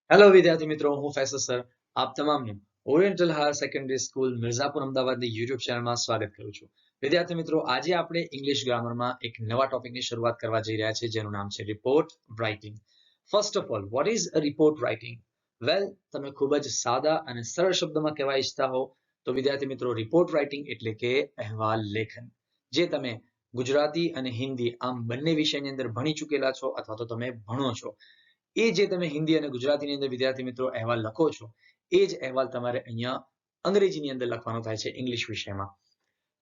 Hello વિદ્યાર્થી મિત્રો, હું ફૈસલ સર આપ તમામનું oriental higher secondary school Mirzapur અમદાવાદની યુટ્યુબ ચેનલમાં સ્વાગત કરું છું. વિદ્યાર્થી મિત્રો, આજે આપણે ઇંગ્લિશ ગ્રામરમાં એક નવા ટોપિકની શરૂઆત કરવા જઈ રહ્યા છીએ, જેનું નામ છે report writing. First of all, what is report writing? Well, તમે ખૂબ જ સાદા અને સરળ શબ્દોમાં કહેવા ઈચ્છતા હો તો વિદ્યાર્થી મિત્રો, રિપોર્ટ રાઇટિંગ એટલે કે અહેવાલ લેખન, જે તમે ગુજરાતી અને હિન્દી આમ બંને વિષયની અંદર ભણી ચૂકેલા છો અથવા તો તમે ભણો છો. એ જે તમે હિન્દી અને ગુજરાતીની અંદર વિદ્યાર્થી મિત્રો અહેવાલ લખો છો, એ જ અહેવાલ તમારે અહીંયા અંગ્રેજીની અંદર લખવાનો થાય છે, ઇંગ્લિશ વિષયમાં,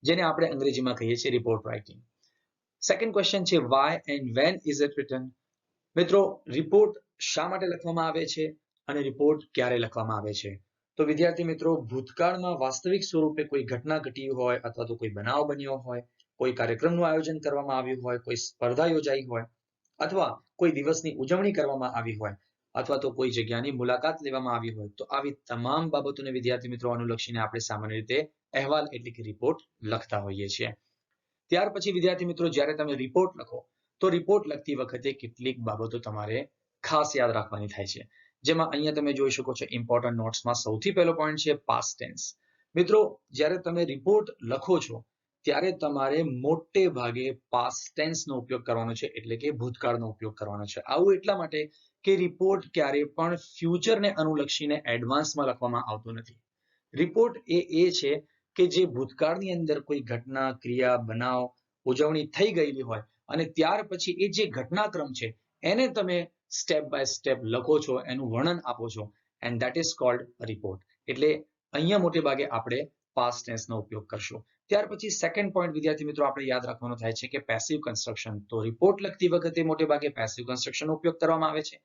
જેને આપણે અંગ્રેજીમાં કહીએ છીએ રિપોર્ટ રાઇટિંગ. સેકન્ડ ક્વેશ્ચન છે, why and when is it written? મિત્રો, રિપોર્ટ શા માટે લખવામાં આવે છે અને રિપોર્ટ ક્યારે લખવામાં આવે છે? તો વિદ્યાર્થી મિત્રો, ભૂતકાળમાં વાસ્તવિક સ્વરૂપે કોઈ ઘટના ઘટી હોય અથવા તો કોઈ બનાવ બન્યો હોય, કોઈ કાર્યક્રમનું આયોજન કરવામાં આવ્યું હોય, કોઈ સ્પર્ધા યોજાઈ હોય, અથવા કોઈ દિવસની ઉજવણી કરવામાં આવી હોય, અથવા તો કોઈ જગ્યાની મુલાકાત લેવામાં આવી હોય, તો આવી તમામ બાબતોને વિદ્યાર્થી મિત્રો અનુલક્ષીને આપણે સામાન્ય રીતે અહેવાલ એટલે કે રિપોર્ટ લખતા હોઈએ છીએ. ત્યાર પછી વિદ્યાર્થી મિત્રો, જ્યારે તમે રિપોર્ટ લખો તો રિપોર્ટ લખતી વખતે કેટલીક બાબતો તમારે ખાસ યાદ રાખવાની થાય છે, જેમાં અહીંયા તમે જોઈ શકો છો ઇમ્પોર્ટન્ટ નોટ્સમાં સૌથી પહેલો પોઈન્ટ છે પાસ્ટ ટેન્સ. મિત્રો, જ્યારે તમે રિપોર્ટ લખો છો ત્યારે તમારે મોટે ભાગે પાસ્ટ ટેન્સનો ઉપયોગ કરવાનો છે, એટલે કે ભૂતકાળનો ઉપયોગ કરવાનો છે. આવું એટલા માટે કે રિપોર્ટ ક્યારે પણ ફ્યુચરને અનુલક્ષીને એડવાન્સમાં લખવામાં આવતો નથી. રિપોર્ટ એ છે કે જે ભૂતકાળની અંદર કોઈ ઘટના, ક્રિયા, બનાવ, ઉજવણી થઈ ગયેલી હોય અને ત્યાર પછી એ જે ઘટનાક્રમ છે એને તમે સ્ટેપ બાય સ્ટેપ લખો છો, એનું વર્ણન આપો છો, and that is called report. એટલે અહીંયા મોટે ભાગે આપણે પાસ્ટ ટેન્સનો ઉપયોગ કરશું. ત્યાર પછી સેકન્ડ પોઈન્ટ વિદ્યાર્થી મિત્રો આપણે યાદ રાખવાનો થાય છે કે પેસિવ કન્સ્ટ્રક્શન. તો રિપોર્ટ લખતી વખતે મોટે ભાગે પેસિવ કન્સ્ટ્રક્શનનો ઉપયોગ કરવામાં આવે છે.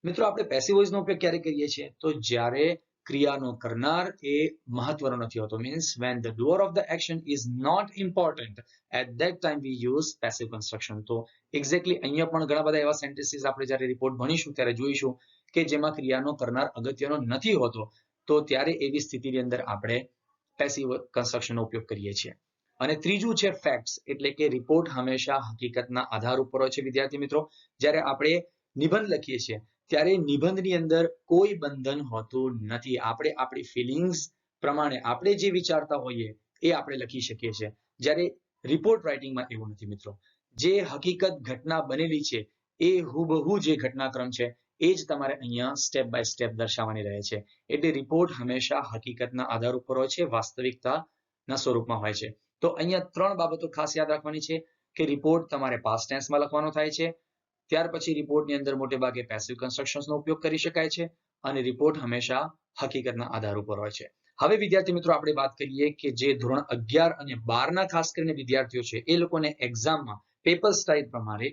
મિત્રો, આપણે પેસિવ વોઇસનો ઉપયોગ ક્યારે કરીએ છીએ? તો જ્યારે ક્રિયાનો કરનાર એ મહત્વનો નથી હોતો, means when the doer of the action is not important, at that time we use passive construction. તો એક્ઝેક્ટલી અહીંયા પણ ઘણા બધા એવા સેન્ટેન્સીસ આપણે જ્યારે રિપોર્ટ ભણીશું ત્યારે જોઈશું કે જેમાં ક્રિયાનો કરનાર અગત્યનો નથી હોતો, તો ત્યારે એવી સ્થિતિની અંદર આપણે પેસિવ કન્સ્ટ્રક્શનનો ઉપયોગ કરીએ છીએ. અને ત્રીજું છે ફેક્ટ્સ, એટલે કે રિપોર્ટ હંમેશા હકીકતના આધાર ઉપર હોય છે. વિદ્યાર્થી મિત્રો, જ્યારે આપણે નિબંધ લખીએ છીએ ત્યારે નિબંધની અંદર કોઈ બંધન હોતું નથી. આપણે આપણી ફિલિંગ્સ પ્રમાણે આપણે જે વિચારતા હોઈએ એ આપણે લખી શકીએ છીએ. જ્યારે રિપોર્ટ રાઇટિંગમાં એવું નથી મિત્રો. જે હકીકત ઘટના બનેલી છે એ હુબહુ જે ઘટનાક્રમ છે એ જ તમારે અહીંયા સ્ટેપ બાય સ્ટેપ દર્શાવવાની રહે છે. એટલે રિપોર્ટ હંમેશા હકીકતના આધાર ઉપર હોય છે, વાસ્તવિકતાના સ્વરૂપમાં હોય છે. તો અહીંયા ત્રણ બાબતો ખાસ યાદ રાખવાની છે કે રિપોર્ટ તમારે પાસ્ટ ટેન્સમાં લખવાનો થાય છે, ત્યાર પછી રિપોર્ટની અંદર મોટે ભાગે પેસિવ કન્સ્ટ્રક્શન્સનો ઉપયોગ કરી શકાય છે, અને રિપોર્ટ હંમેશા હકીકતના આધાર ઉપર હોય છે. હવે વિદ્યાર્થી મિત્રો આપણે વાત કરીએ કે જે ધોરણ 11 અને 12ના ખાસ કરીને વિદ્યાર્થીઓ છે એ લોકોને એક્ઝામમાં પેપર સ્ટાઇલ પ્રમાણે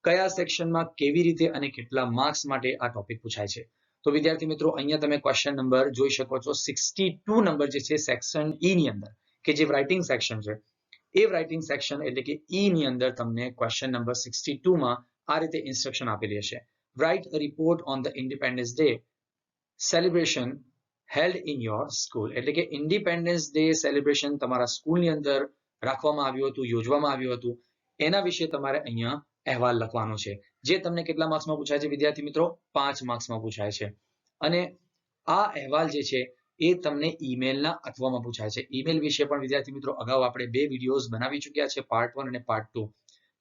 કયા સેક્શનમાં કેવી રીતે અને કેટલા માર્ક્સ માટે આ ટોપિક પૂછાય છે. તો વિદ્યાર્થી મિત્રો, અહીંયા તમે ક્વેશ્ચન નંબર જોઈ શકો છો 62 નંબર જે છે સેક્શન ઈ ની અંદર, કે જે રાઇટિંગ સેક્શન છે, એ રાઇટિંગ સેક્શન એટલે કે ઈ ની અંદર તમને ક્વેશ્ચન નંબર 62 માં આ રીતે ઇન્સ્ટ્રક્શન આપેલી હશે. Write a report on the Independence day celebration held in your school. એટલે કે ઇન્ડિપેન્ડન્સ ડે સેલિબ્રેશન તમારા સ્કૂલની અંદર રાખવામાં આવ્યું હતું, યોજવામાં આવ્યું હતું, એના વિશે તમારે અહીંયા અહેવાલ લખવાનો છે, જે તમને કેટલા માર્ક્સમાં પૂછાય છે વિદ્યાર્થી મિત્રો? 5 માર્ક્સમાં પૂછાય છે. અને આ અહેવાલ જે છે એ તમને ઈમેલના અથવામાં પૂછાય છે. ઈમેલ વિશે પણ વિદ્યાર્થી મિત્રો અગાઉ આપણે 2 વિડીયોઝ બનાવી ચૂક્યા છે, પાર્ટ 1 અને પાર્ટ 2.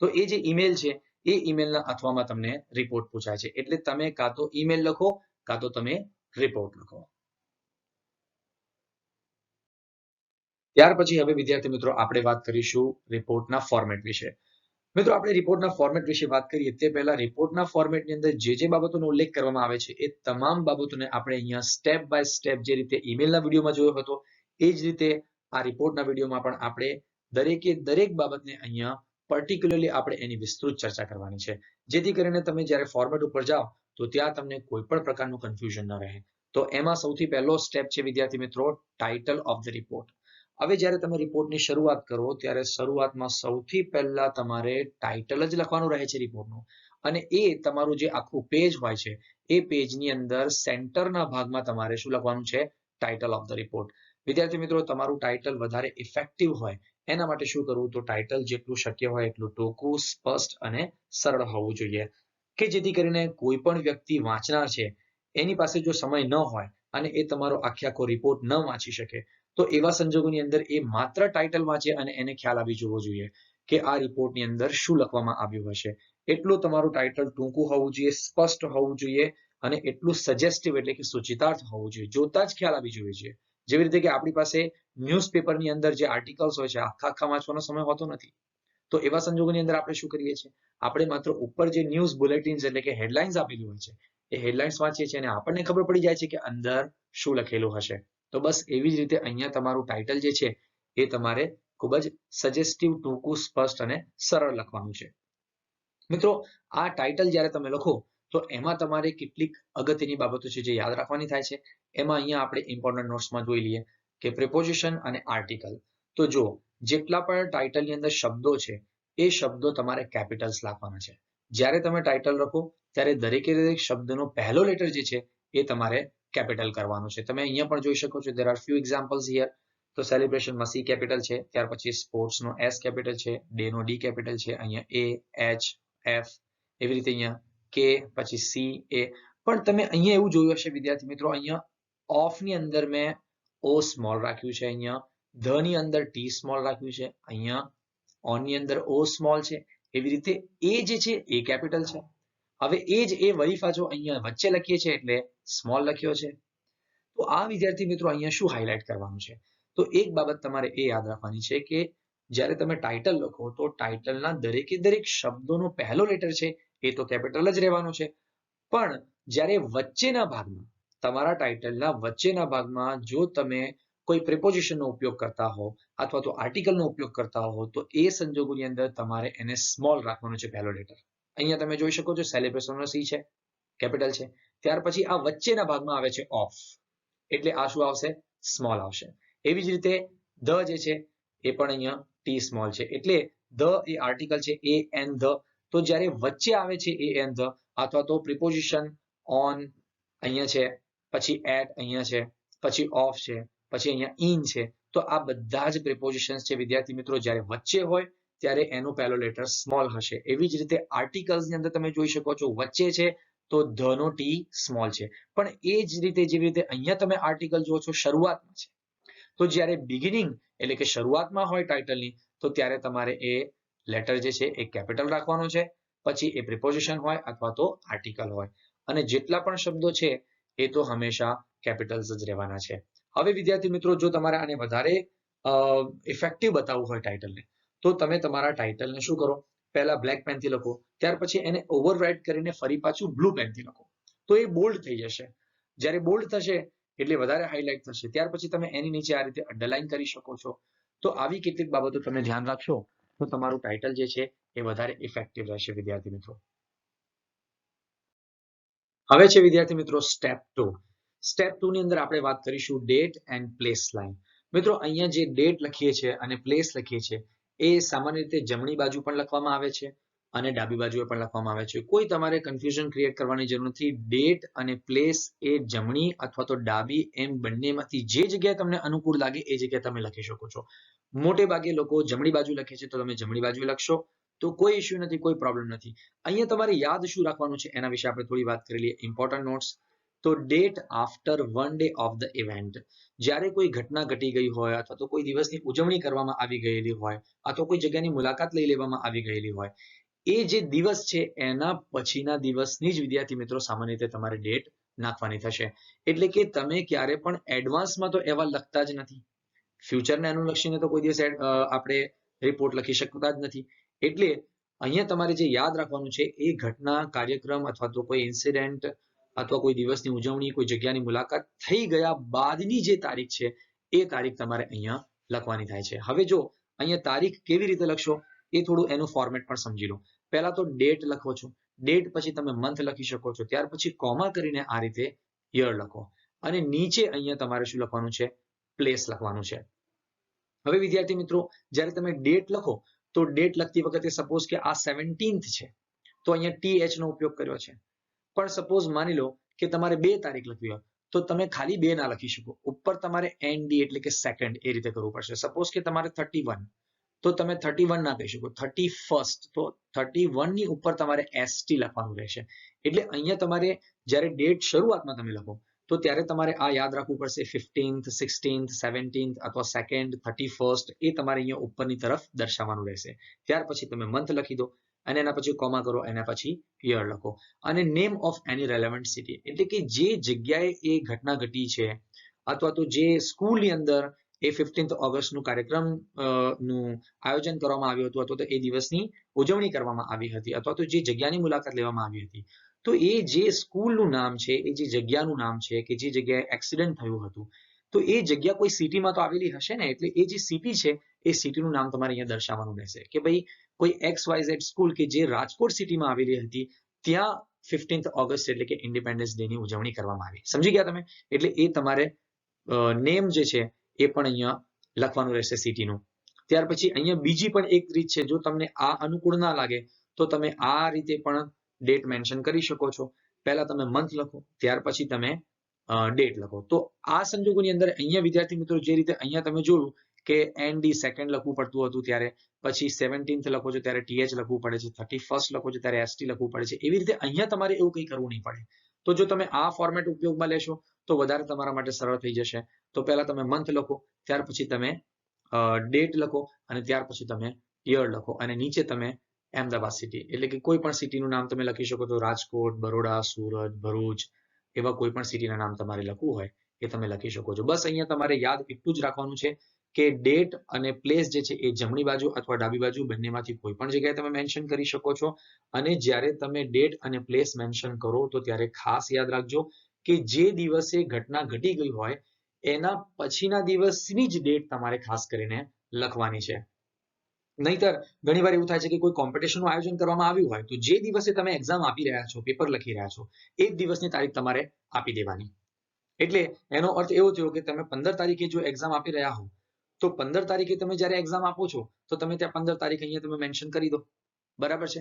તો એ જે ઈમેલ છે એ ઈમેલના અથવામાં તમને રિપોર્ટ પૂછાય છે. એટલે તમે કાં તો ઈમેલ લખો કાં તો તમે રિપોર્ટ લખો. ત્યાર પછી હવે વિદ્યાર્થી મિત્રો આપણે વાત કરીશું રિપોર્ટના ફોર્મેટ વિશે. મિત્રો, આપણે રિપોર્ટના ફોર્મેટ વિશે વાત કરીએ તે પહેલા રિપોર્ટના ફોર્મેટની અંદર જે બાબતોનો ઉલ્લેખ કરવામાં આવે છે એ તમામ બાબતોને આપણે અહીંયા સ્ટેપ બાય સ્ટેપ જે રીતે ઈમેલના વિડીયોમાં જોયો હતો એ જ રીતે આ રિપોર્ટના વિડીયોમાં પણ આપણે દરેકે દરેક બાબતને અહીંયા પર્ટિક્યુલરલી આપણે એની વિસ્તૃત ચર્ચા કરવાની છે, જેથી કરીને તમે જ્યારે ફોર્મેટ ઉપર જાઓ તો ત્યાં તમને કોઈ પણ પ્રકારનું કન્ફ્યુઝન ન રહે. તો એમાં સૌથી પહેલો સ્ટેપ છે વિદ્યાર્થી મિત્રો ટાઇટલ ઓફ ધ રિપોર્ટ. હવે જ્યારે તમે રિપોર્ટની શરૂઆત કરો ત્યારે શરૂઆતમાં સૌથી પહેલા તમારે ટાઇટલ જ લખવાનું રહે છે રિપોર્ટનું, અને એ તમારું જે આખું પેજ હોય છે એ પેજની અંદર સેન્ટરના ભાગમાં તમારે શું લખવાનું છે? Title of the report. વિદ્યાર્થી મિત્રો, તમારું ટાઇટલ વધારે ઇફેક્ટિવ હોય એના માટે શું કરવું? તો ટાઇટલ જેટલું શક્ય હોય એટલું ટૂંકું, સ્પષ્ટ અને સરળ હોવું જોઈએ, કે જેથી કરીને કોઈ પણ વ્યક્તિ વાંચનાર છે એની પાસે જો સમય ન હોય અને એ તમારો આખો રિપોર્ટ ન વાંચી શકે, તો એવા સંજોગોની અંદર એ માત્ર ટાઇટલ વાંચે અને એને ખ્યાલ આવી જવો જોઈએ કે આ રિપોર્ટની અંદર શું લખવામાં આવ્યું હશે. એટલું તમારું ટાઇટલ ટૂંકું હોવું જોઈએ, સ્પષ્ટ હોવું જોઈએ અને એટલું સજેસ્ટિવ એટલે કે સૂચિતાર્થ હોવું જોઈએ. જોતા જ ખ્યાલ આવી જવો જોઈએ. જેવી રીતે કે આપણી પાસે ન્યૂઝપેપરની અંદર જે આર્ટિકલ્સ હોય છે આખા વાંચવાનો સમય હોતો નથી. તો એવા સંજોગોની અંદર આપણે શું કરીએ છીએ, આપણે માત્ર ઉપર જે ન્યૂઝ બુલેટિન્સ એટલે કે હેડલાઇન્સ આપેલી હોય છે એ હેડલાઇન્સ વાંચીએ છીએ અને આપણને ખબર પડી જાય છે કે અંદર શું લખેલું હશે. તો બસ એવી જ રીતે અહીંયા તમારું ટાઇટલ જે છે એ તમારે ખૂબ જ સજેસ્ટિવ, ટૂંકું, સ્પષ્ટ અને સરળ લખવાનું છે. મિત્રો, આ ટાઇટલ જ્યારે તમે લખો તો એમાં તમારે કેટલીક અગત્યની બાબતો છે જે યાદ રાખવાની થાય છે. એમાં અહીંયા આપણે ઇમ્પોર્ટન્ટ નોટ્સમાં જોઈ લઈએ કે પ્રિપોઝિશન અને આર્ટિકલ. તો જો જેટલા પણ ટાઇટલની અંદર શબ્દો છે એ શબ્દો તમારે કેપિટલ્સ લખવાના છે. જ્યારે તમે ટાઇટલ લખો ત્યારે દરેકે દરેક શબ્દનો પહેલો લેટર જે છે એ તમારે કેપિટલ કરવાનો છે. તમે અહીંયા પણ જોઈ શકો છો, there are few examples here. તો સેલિબ્રેશનમાં સી કેપિટલ છે, ત્યાર પછી સ્પોર્ટ્સનો એસ કેપિટલ છે, ડે નો ડી કેપિટલ છે, અહીંયા એ, એચ, એફ, એવી રીતે અહીંયા કે, પછી સી, એ. પણ તમે અહીંયા એવું જોયું હશે વિદ્યાર્થી મિત્રો, અહીંયા ઓફ ની અંદર મેં ઓ સ્મોલ રાખ્યું છે, અહીંયા ધ ની અંદર ટી સ્મોલ રાખ્યું છે, અહીંયા ઓન ની અંદર ઓ સ્મોલ છે. એવી રીતે એ જે છે એ કેપિટલ છે. હવે એ જ એ વળી પાછો અહીંયા વચ્ચે લખીએ છીએ એટલે સ્મોલ લખ્યો છે. તો આ વિદ્યાર્થી મિત્રો અહીંયા શું હાઇલાઇટ કરવાનું છે, તો એક બાબત તમારે એ યાદ રાખવાની છે કે જ્યારે તમે ટાઇટલ લખો તો ટાઇટલના દરેકે દરેક શબ્દોનો પહેલો લેટર છે એ તો કેપિટલ જ રહેવાનો છે. પણ જ્યારે વચ્ચેના ભાગમાં, તમારા ટાઇટલના વચ્ચેના ભાગમાં જો તમે કોઈ પ્રિપોઝિશનનો ઉપયોગ કરતા હો અથવા તો આર્ટિકલનો ઉપયોગ કરતા હો તો એ સંજોગોની અંદર તમારે એને સ્મોલ રાખવાનો છે પહેલો લેટર. અહીંયા તમે જોઈ શકો છો સેલિબ્રેશનનો સી છે, કેપિટલ છે. ત્યાર પછી આ વચ્ચેના ભાગમાં આવે છે ઓફ, એટલે આ શું આવશે, સ્મોલ આવશે. એવી જ રીતે ધ જે છે એ પણ અહીંયા ટી સ્મોલ છે, એટલે ધ એ આર્ટિકલ છે, એ એન ધ. તો જ્યારે વચ્ચે આવે છે એ એન ધ અથવા તો પ્રિપોઝિશન ઓન અહીંયા છે, પછી એટ અહીંયા છે, પછી ઓફ છે, પછી અહીંયા ઇન છે. તો આ બધા જ પ્રિપોઝિશન્સ છે વિદ્યાર્થી મિત્રો, જ્યારે વચ્ચે હોય ત્યારે એનો પહેલો લેટર સ્મોલ હશે. એવી જ રીતે આર્ટિકલ્સની અંદર તમે જોઈ શકો છો વચ્ચે છે તો ધ નો ટી સ્મોલ છે. પણ એ જ રીતે જેવી રીતે અહીંયા તમે આર્ટિકલ જુઓ છો શરૂઆતમાં છે, તો જ્યારે બિગિનિંગ એટલે કે શરૂઆતમાં હોય ટાઇટલની તો ત્યારે તમારે એ લેટર જે છે એ કેપિટલ રાખવાનો છે. પછી એ પ્રિપોઝિશન હોય અથવા તો આર્ટિકલ હોય, અને જેટલા પણ શબ્દો છે એ તો હંમેશા કેપિટલ્સ જ રહેવાના છે. હવે વિદ્યાર્થી મિત્રો, જો તમારે આને વધારે ઇફેક્ટિવ બતાવવું હોય ટાઇટલને, તો તમે તમારા ટાઇટલને શું કરો, પહેલા બ્લેક પેનથી લખો, ત્યાર પછી એને ઓવરરાઇટ કરીને ફરી પાછું બ્લુ પેનથી લખો, તો એ બોલ્ડ થઈ જશે. જ્યારે બોલ્ડ થશે એટલે વધારે હાઇલાઇટ થશે. ત્યાર પછી તમે એની નીચે આ રીતે અંડરલાઇન કરી શકો છો. તો આવી કેટલીક બાબતો તમે ધ્યાન રાખશો તો તમારું ટાઇટલ જે છે એ વધારે ઇફેક્ટિવ રહેશે વિદ્યાર્થી મિત્રો. હવે છે વિદ્યાર્થી મિત્રો સ્ટેપ 2. સ્ટેપ 2 ની અંદર આપણે વાત કરીશું ડેટ એન્ડ પ્લેસ લાઇન. મિત્રો, અહીંયા જે ડેટ લખીએ છીએ અને પ્લેસ લખીએ છીએ એ સામાન્ય રીતે જમણી બાજુ પણ લખવામાં આવે છે અને ડાબી બાજુએ પણ લખવામાં આવે છે. કોઈ તમારે કન્ફ્યુઝન ક્રિએટ કરવાની જરૂર નથી. ડેટ અને પ્લેસ એ જમણી અથવા તો ડાબી એમ બંનેમાંથી જે જગ્યાએ તમને અનુકૂળ લાગે એ જગ્યાએ તમે લખી શકો છો. મોટે ભાગે લોકો જમણી બાજુ લખે છે તો તમે જમણી બાજુ લખશો તો કોઈ ઇશ્યુ નથી, કોઈ પ્રોબ્લેમ નથી. અહીંયા તમારે યાદ શું રાખવાનું છે એના વિશે આપણે થોડી વાત કરી લઈએ. Important notes. તો date after 1 day of the event. જ્યારે કોઈ ઘટના ઘટી ગઈ હોય અથવા તો કોઈ દિવસની ઉજવણી કરવામાં આવી ગયેલી હોય અથવા કોઈ જગ્યાની મુલાકાત લઈ લેવામાં આવી ગયેલી હોય, એ જે દિવસ છે એના પછીના દિવસની જ વિદ્યાર્થી મિત્રો સામાન્ય રીતે તમારે ડેટ નાખવાની થશે. એટલે કે તમે ક્યારે પણ એડવાન્સમાં તો એવા લખતા જ નથી. ફ્યુચરને અનુલક્ષીને તો કોઈ દિવસ આપણે રિપોર્ટ લખી શકતા જ નથી. એટલે અહીંયા તમારે જે યાદ રાખવાનું છે એ ઘટના, કાર્યક્રમ અથવા તો કોઈ ઇન્સિડન્ટ અથવા કોઈ દિવસની ઉજવણી, કોઈ જગ્યાની મુલાકાત થઈ ગયા બાદની જે તારીખ છે એ તારીખ તમારે અહીંયા લખવાની થાય છે. હવે જો અહીંયા તારીખ કેવી રીતે લખશો એ થોડું એનું ફોર્મેટ પણ સમજી લો. પહેલા તો ડેટ લખો છો, ડેટ પછી તમે મંથ લખી શકો છો, ત્યાર પછી કોમા કરીને આ રીતે યર લખો અને નીચે અહીંયા તમારે શું લખવાનું છે, પ્લેસ લખવાનું છે. હવે વિદ્યાર્થી મિત્રો, જ્યારે તમે ડેટ લખો તો ડેટ લખતી વખતે સપોઝ કે આ 17th છે તો અહીંયા TH નો ઉપયોગ કર્યો છે. પણ સપોઝ માની લો કે તમારે 2 તારીખ લખવી હોય તો તમે ખાલી 2 ના લખી શકો. ઉપર તમારે ND એટલે કે સેકન્ડ એ રીતે કરવું પડશે. સપોઝ કે તમારે 31 તો તમે 31 ના કહી શકો, 31st. તો 31 ની ઉપર તમારે ST લખવાનું રહેશે. એટલે અહીંયા તમારે જ્યારે ડેટ શરૂઆતમાં તમે લખો તો ત્યારે તમારે આ યાદ રાખવું પડશે 15th, 16th, 17th અથવા 2nd, 31st એ તમારે અહીંયા ઉપરની તરફ દર્શાવવાનું રહેશે. ત્યાર પછી તમે મંથ લખી દો અને એના પછી કોમા કરો, એના પછી યર લખો અને name of any relevant city, એટલે કે જે જગ્યાએ એ ઘટના ઘટી છે અથવા તો જે સ્કૂલની અંદર એ 15th ઓગસ્ટનું કાર્યક્રમ નું આયોજન કરવામાં આવ્યું હતું અથવા તો એ દિવસની ઉજવણી કરવામાં આવી હતી અથવા તો જે જગ્યાની મુલાકાત લેવામાં આવી હતી, તો એ જે સ્કૂલનું નામ છે, એ જે જગ્યાનું નામ છે કે જે જગ્યાએ એક્સિડન્ટ થયું હતું, તો એ જગ્યા કોઈ સિટીમાં તો આવેલી હશે ને, એટલે એ જે સિટી છે એ સિટીનું નામ તમારે અહીંયા દર્શાવવાનું રહેશે કે ભાઈ કોઈ XYZ સ્કૂલ કે જે રાજકોટ સિટીમાં આવેલી હતી ત્યાં 15th ઓગસ્ટ એટલે કે ઇન્ડિપેન્ડન્સ ડે ની ઉજવણી કરવામાં આવી. સમજી ગયા તમે? એટલે એ તમારે નેમ જે છે એ પણ અહીંયા લખવાનું રહેશે સિટીનું. ત્યાર પછી અહીંયા બીજી પણ એક રીત છે, જો તમને આ અનુકૂળ ના લાગે તો તમે આ રીતે પણ ડેટ મેન્શન કરી શકો છો. પહેલા તમે મંથ લખો, ત્યાર પછી તમે ડેટ લખો. તો આ સંજોગોની અંદર અહીંયા વિદ્યાર્થી મિત્રો જે રીતે અહીંયા તમે જોયું કે ND સેકન્ડ લખવું પડતું હતું, ત્યારે પછી 17th લખો છો ત્યારે TH લખવું પડે છે, 31st લખો છો ત્યારે ST લખવું પડે છે. એવી રીતે અહીંયા તમારે એવું કંઈ કરવું નહીં પડે. તો જો તમે આ ફોર્મેટ ઉપયોગમાં લેશો તો વધારે તમારા માટે સરળ થઈ જશે. તો પહેલા તમે મંથ લખો, ત્યાર પછી તમે ડેટ લખો અને ત્યાર પછી તમે યર લખો અને નીચે તમે અમદાવાદ સિટી એટલે કે કોઈ પણ સિટીનું નામ તમે લખી શકો. તો રાજકોટ, બરોડા, સુરત, ભરૂચ એવા કોઈ પણ સિટીના નામ તમારે લખવું હોય એ તમે લખી શકો છો. બસ અહીંયા તમારે યાદ એટલું જ રાખવાનું છે કે ડેટ અને પ્લેસ જે છે એ જમણી બાજુ અથવા ડાબી બાજુ બંનેમાંથી કોઈ પણ જગ્યાએ તમે મેન્શન કરી શકો છો. અને જ્યારે તમે ડેટ અને પ્લેસ મેન્શન કરો તો ત્યારે ખાસ યાદ રાખજો કે જે દિવસે ઘટના ઘટી ગઈ હોય એના પછીના દિવસની જ ડેટ તમારે ખાસ કરીને લખવાની છે. નહીતર ઘણીવાર એવું થાય છે કે કોઈ કોમ્પિટિશનનું આયોજન કરવામાં આવ્યું હોય તો જે દિવસે તમે એક્ઝામ આપી રહ્યા છો, પેપર લખી રહ્યા છો, એ જ દિવસની તારીખ તમારે આપી દેવાની. એટલે એનો અર્થ એવો થયો કે તમે 15 તારીખે જો એક્ઝામ આપી રહ્યા હો તો 15 તારીખે તમે જ્યારે એક્ઝામ આપો છો તો તમે ત્યાં 15 તારીખ અહીંયા તમે મેન્શન કરી દો. બરાબર છે?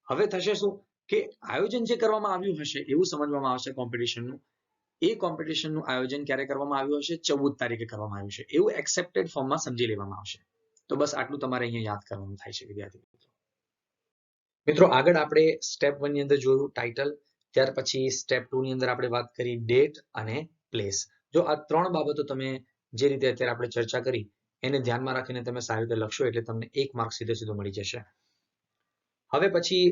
હવે થશે શું કે આયોજન જે કરવામાં આવ્યું હશે એવું સમજવામાં આવશે કોમ્પિટિશનનું, એ કોમ્પિટિશનનું આયોજન ક્યારે કરવામાં આવ્યું હશે? 14 તારીખે કરવામાં આવ્યું છે એવું એક્સેપ્ટેડ ફોર્મમાં સમજી લેવામાં આવશે. તો બસ આટલું તમારે અહીંયા યાદ કરવાનું થાય છે વિદ્યાર્થી મિત્રો. મિત્રો આગળ આપણે સ્ટેપ 1 ની અંદર જોયું ટાઇટલ, ત્યાર પછી સ્ટેપ 2 ની અંદર આપણે વાત કરી ડેટ અને પ્લેસ. જો આ ત્રણ બાબતો તમે જે રીતે અત્યારે આપણે ચર્ચા કરી એને ધ્યાનમાં રાખીને તમે સારી રીતે લખશો એટલે તમને 1 માર્ક સીધે સીધો મળી જશે. હવે પછી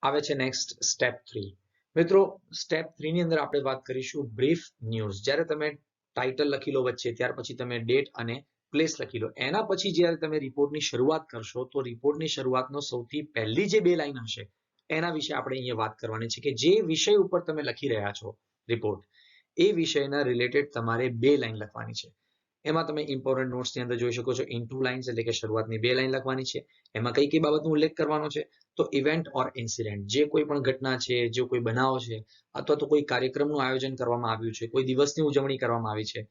આવે છે નેક્સ્ટ સ્ટેપ 3. મિત્રો સ્ટેપ 3 ની અંદર આપણે વાત કરીશું બ્રીફ ન્યૂઝ. જ્યારે તમે ટાઇટલ લખી લો વચ્ચે, ત્યાર પછી તમે ડેટ અને પ્લેસ લખી લો, એના પછી જ્યારે તમે રિપોર્ટની શરૂઆત કરશો તો રિપોર્ટની શરૂઆતનો સૌથી પહેલી જે 2 લાઈન હશે એના વિશે આપણે અહીંયા વાત કરવાની છે કે જે વિષય ઉપર તમે લખી રહ્યા છો રિપોર્ટ, એ વિષયના રિલેટેડ તમારે 2 લાઈન લખવાની છે. એમાં તમે ઇમ્પોર્ટન્ટ નોટ્સની અંદર જોઈ શકો છો ઇન 2 લાઇન્સ એટલે કે શરૂઆતની 2 લાઈન લખવાની છે. એમાં કઈ કઈ બાબતનો ઉલ્લેખ કરવાનો છે? તો ઇવેન્ટ ઓર ઇન્સિડન્ટ, જે કોઈ પણ ઘટના છે, જે કોઈ બનાવ છે અથવા તો કોઈ કાર્યક્રમનું આયોજન કરવામાં આવ્યું છે, કોઈ દિવસની ઉજવણી કરવામાં આવી છે,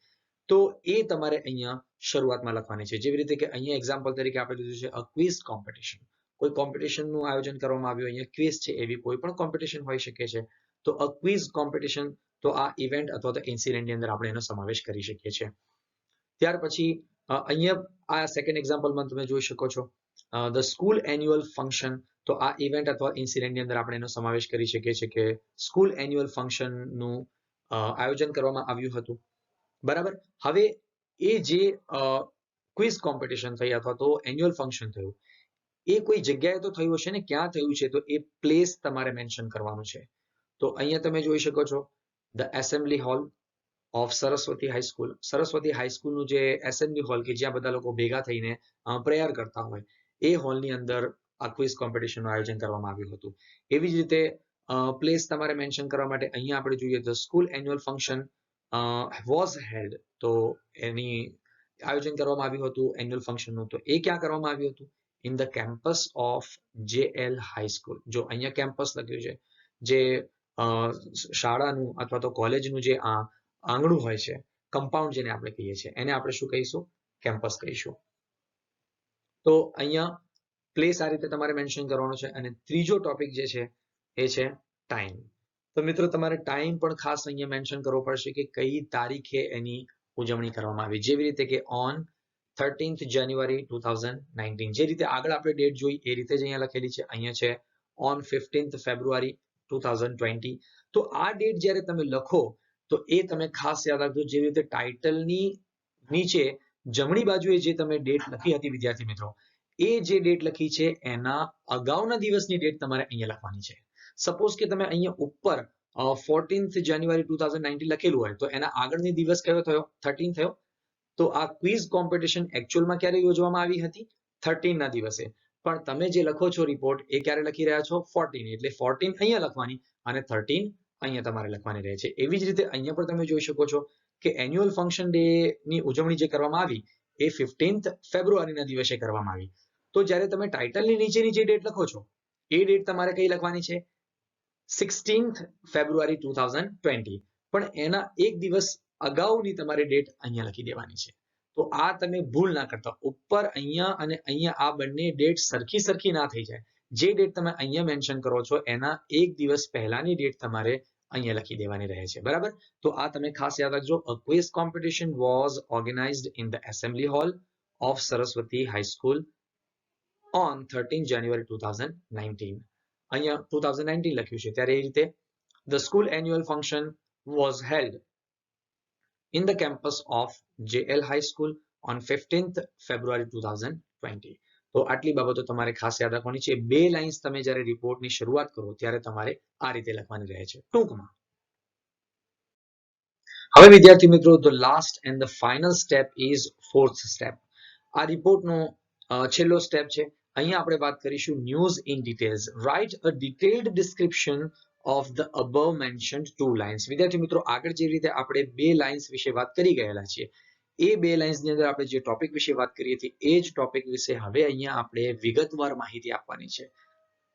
તો એ તમારે અહીંયા શરૂઆતમાં લખવાની છે. જેવી રીતે કે અહીંયા એક્ઝામ્પલ તરીકે આપણે લીધું છે અ ક્વિઝ કોમ્પિટિશન. કોઈ કોમ્પિટિશનનું આયોજન કરવામાં આવ્યું, અહીંયા ક્વિઝ છે, એવી કોઈ પણ કોમ્પિટિશન હોઈ શકે છે. તો અ ક્વિઝ કોમ્પિટિશન, તો આ ઇવેન્ટ અથવા તો ઇન્સિડન્ટની અંદર આપણે એનો સમાવેશ કરી શકીએ છીએ. ત્યાર પછી અહીંયા આ સેકન્ડ એક્ઝામ્પલમાં તમે જોઈ શકો છો ધ સ્કૂલ એન્યુઅલ ફંક્શન. તો આ ઇવેન્ટ અથવા ઇન્સિડન્ટની અંદર આપણે એનો સમાવેશ કરી શકીએ છીએ કે સ્કૂલ એન્યુઅલ ફંક્શનનું આયોજન કરવામાં આવ્યું હતું. બરાબર. હવે એ જે ક્વિઝ કોમ્પિટિશન થઈ અથવા તો એન્યુઅલ ફંક્શન થયું, એ કોઈ જગ્યાએ તો થયું હશે ને, ક્યાં થયું છે? તો એ પ્લેસ તમારે મેન્શન કરવાનું છે. તો અહીંયા તમે જોઈ શકો છો the assembly hall of Saraswati high school. Saraswati હાઈસ્કૂલનું જે એસેમ્બલી હોલ કે જ્યાં બધા લોકો ભેગા થઈને પ્રેયર કરતા હોય, એ હોલની અંદર આ ક્વિઝ કોમ્પિટિશનનું આયોજન કરવામાં આવ્યું હતું. એવી જ રીતે પ્લેસ તમારે મેન્શન કરવા માટે અહીંયા આપણે જોઈએ the school annual function was held. તો એની આયોજન કરવામાં આવ્યું હતું એન્યુઅલ ફંક્શનનું. તો એ ક્યાં કરવામાં આવ્યું હતું? In the campus of JL high school. જો અહીંયા કેમ્પસ લખ્યું છે, જે શાળાનું અથવા તો કોલેજનું જે આંગણું હોય છે, કમ્પાઉન્ડ જેને આપણે કહીએ છીએ, એને આપણે શું કહીશું? કેમ્પસ કહીશું. તો અહીંયા પ્લેસ આ રીતે તમારે મેન્શન કરવાનો છે. અને ત્રીજો ટોપિક જે છે એ છે ટાઈમ. તો મિત્રો તમારે ટાઈમ પણ ખાસ અહીંયા મેન્શન કરવો પડશે કે કઈ તારીખે એની ઉજવણી કરવામાં આવી. જેવી રીતે કે ઓન 13th જાન્યુઆરી 2019. જે રીતે આગળ આપણે ડેટ જોઈ એ રીતે જ અહીંયા લખેલી છે. અહીંયા છે ઓન 15th ફેબ્રુઆરી 2020. તો આ ડેટ જ્યારે તમે લખો તો એ તમે ખાસ યાદ રાખજો. જે રીતે ટાઇટલની નીચે જમણી બાજુએ જે તમે ડેટ લખી હતી વિદ્યાર્થી મિત્રો, એ જે ડેટ લખી છે એના અગાઉના દિવસની ડેટ તમારે અહીંયા લખવાની છે. સપોઝ કે તમે અહીંયા ઉપર 14th જાન્યુઆરી 2019 લખેલું હોય તો એના આગળની દિવસ કયો થયો? 13 થયો. તો આ ક્વિઝ કોમ્પિટિશન એકચ્યુઅલમાં ક્યારે યોજવામાં આવી હતી? 13 ના દિવસે. પણ તમે જે લખો છો રિપોર્ટ એ ક્યારે લખી રહ્યા છો? 14. એટલે 14 અહીંયા લખવાની અને 13 અહીંયા તમારે લખવાની રહે છે. એવી જ રીતે અહીંયા પણ તમે જોઈ શકો છો કે એન્યુઅલ ફંક્શન ડે ની ઉજવણી જે કરવામાં આવી એ 15th ફેબ્રુઆરીના દિવસે કરવામાં આવી. તો જ્યારે તમે ટાઇટલની નીચેની જે ડેટ લખો છો એ ડેટ તમારે કઈ લખવાની છે? 16th ફેબ્રુઆરી 2020. પણ એના એક દિવસ અગાઉની તમારી ડેટ અહીંયા લખી દેવાની છે. તો આ તમે ભૂલ ના કરતા. ઉપર અહીંયા અને અહીંયા આ બંને ડેટ સરખી ના થઈ જાય. જે ડેટ તમે અહીંયા મેન્શન કરો છો એના એક દિવસ પહેલાની ડેટ તમારે અહીંયા લખી દેવાની રહે છે. બરાબર? તો આ તમે ખાસ યાદ રાખજો. A quiz competition was organized in the assembly hall of Saraswati High School on 13 January 2019. અહીંયા 2019 લખ્યું છે ત્યારે એ રીતે the school annual function was held in the campus of JL High School on 15th February 2020. તો આટલી બાબતો તમારે ખાસ યાદ રાખવાની છે. બે લાઇન્સ તમે જ્યારે રિપોર્ટની શરૂઆત કરો ત્યારે તમારે આ રીતે લખવાની રહે છે ટૂંકમાં. હવે વિદ્યાર્થી મિત્રો, the last and the final step is fourth step. આ રિપોર્ટનો છેલ્લો સ્ટેપ છે. અહીંયા આપણે વાત કરીશું news in details. Write a detailed description of the above mentioned two lines. વિદ્યાર્થી મિત્રો, આગળ જે રીતે આપણે બે લાઇન્સ વિશે વાત કરી ગયેલા છીએ એ બે લાઇન્સની અંદર આપણે જે ટોપિક વિશે વાત કરી હતી એ જ ટોપિક વિશે હવે અહીંયા આપણે વિગતવાર માહિતી આપવાની છે.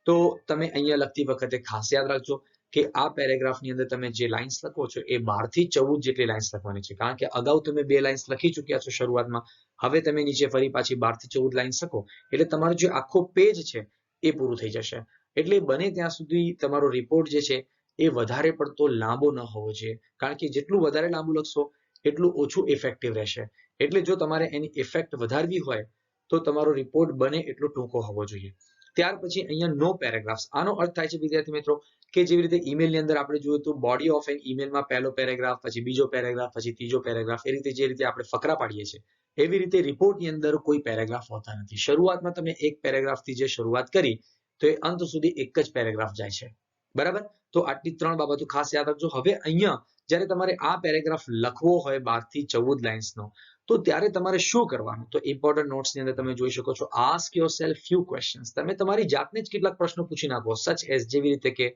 તો તમે અહીંયા લખતી વખતે ખાસ યાદ રાખજો કે આ પેરેગ્રાફની અંદર તમે જે લાઇન્સ લખો છો એ 12 થી 14 જેટલી લાઇન્સ લખવાની છે. કારણ કે અગાઉ તમે બે લાઇન્સ લખી ચૂક્યા છો શરૂઆતમાં. હવે તમે નીચે ફરી પાછી 12 થી 14 લાઇન્સ લખો એટલે તમારું જે આખો પેજ છે એ પૂરું થઈ જશે. એટલે બને ત્યાં સુધી તમારો રિપોર્ટ જે છે એ વધારે પડતો લાંબો ન હોવો જોઈએ. કારણ કે જેટલું વધારે લાંબુ લખશો એટલું ઓછું ઇફેક્ટિવ રહેશે. એટલે જો તમારે એની ઇફેક્ટ વધારવી હોય તો તમારો રિપોર્ટ બને એટલો ટૂંકો હોવો જોઈએ. ત્યાર પછી અહીંયા નો પેરેગ્રાફ્સ. આનો અર્થ થાય છે વિદ્યાર્થી મિત્રો કે જેવી રીતે ઈમેલની અંદર આપણે જોયું તો બોડી ઓફ એન ઈમેલમાં પહેલો પેરેગ્રાફ, પછી બીજો પેરેગ્રાફ, પછી ત્રીજો પેરેગ્રાફ, એ રીતે જે રીતે આપણે ફકરા પાડીએ છીએ એવી રીતે રિપોર્ટની અંદર કોઈ પેરેગ્રાફ હોતા નથી. શરૂઆતમાં તમે એક પેરેગ્રાફથી જે શરૂઆત કરી તો એ અંત સુધી એક જ પેરેગ્રાફ જાય છે. બરાબર? તો આટલી ત્રણ બાબતો ખાસ યાદ રાખજો. હવે અહીંયા જ્યારે તમારે આ પેરેગ્રાફ લખવો હોય 12 થી 14 લાઇન્સનો તો ત્યારે તમારે શું કરવાનું? તો ઇમ્પોર્ટન્ટ નોટ્સની અંદર તમે જોઈ શકો છો આસ્ક યોરસેલ્ફ ફ્યુ ક્વેશ્ચન્સ. તમે તમારી જાતને જ કેટલાક પ્રશ્નો પૂછી નાખો. સચ એઝ જેવી રીતે કે